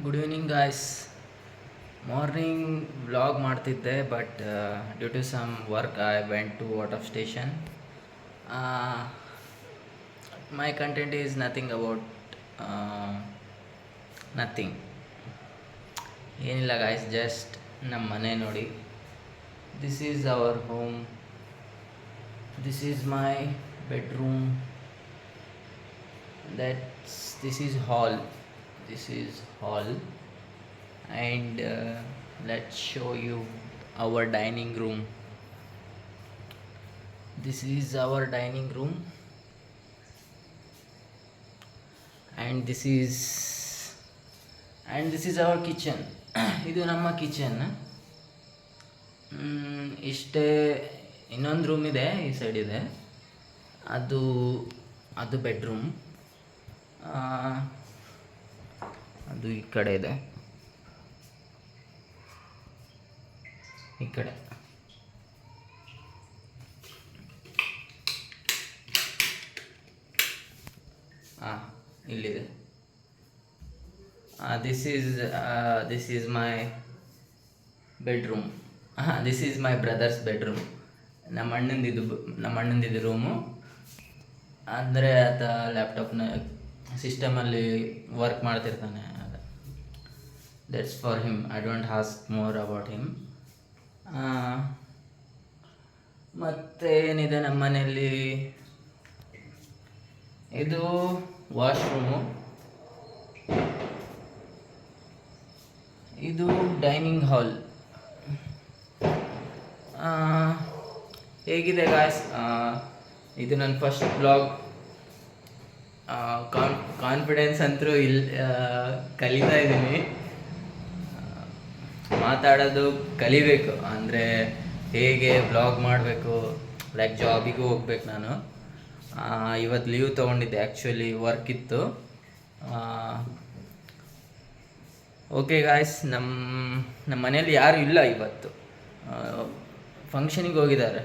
Good evening guys. Morning vlog ಮಾಡ್ತಿದ್ದೆ, but due to some work I went to out of station. My content is nothing about nothing. ಏನಿಲ್ಲ guys, just ನಮ್ಮ ಮನೆ ನೋಡಿ. This is our home. This is my bedroom. This is hall. This is hall, and let's show you our dining room. This is our dining room, and this is our kitchen. ಇದು ನಮ್ಮ kitchen. ಇಷ್ಟೇ. ಇನ್ನೊಂದು room ಇದೆ, ಈ side ಇದೆ. ಅದು bedroom. ಅದು ಈ ಕಡೆ ಇದೆ, ಈ ಕಡೆ. ಇಲ್ಲಿದೆ. This is my bedroom. This is my brother's bedroom. ನಮ್ಮ ಅಣ್ಣಂದಿದ್ದು ರೂಮು. ಅಂದರೆ ಆತ ಲ್ಯಾಪ್ಟಾಪ್ನ ಸಿಸ್ಟಮಲ್ಲಿ ವರ್ಕ್ ಮಾಡ್ತಿರ್ತಾನೆ. That's for him. I don't ask more about him. ಮತ್ತು ಏನಿದೆ ನಮ್ಮ ಮನೆಯಲ್ಲಿ, ಇದು ವಾಶ್ರೂಮು, ಇದು ಡೈನಿಂಗ್ ಹಾಲ್. ಹೇಗಿದೆ ಗಾಯ್ಸ್? ಇದು ನನ್ನ ಫಸ್ಟ್ ಬ್ಲಾಗ್. ಕಾನ್ಫಿಡೆನ್ಸ್ ಅಂತೂ ಕಲಿತಾ ಇದ್ದೀನಿ. ಮಾತಾಡೋದು ಕಲಿಬೇಕು. ಅಂದರೆ ಹೇಗೆ ಬ್ಲಾಗ್ ಮಾಡಬೇಕು, ಲೈಕ್ ಜಾಬಿಗೂ ಹೋಗ್ಬೇಕು ನಾನು. ಇವತ್ತು ಲೀವ್ ತೊಗೊಂಡಿದ್ದೆ, ಆ್ಯಕ್ಚುಲಿ ವರ್ಕ್ ಇತ್ತು. ಓಕೆ ಗಾಯ್ಸ್, ನಮ್ಮ ಮನೇಲಿ ಯಾರೂ ಇಲ್ಲ ಇವತ್ತು. ಫಂಕ್ಷನಿಗೆ ಹೋಗಿದ್ದಾರೆ.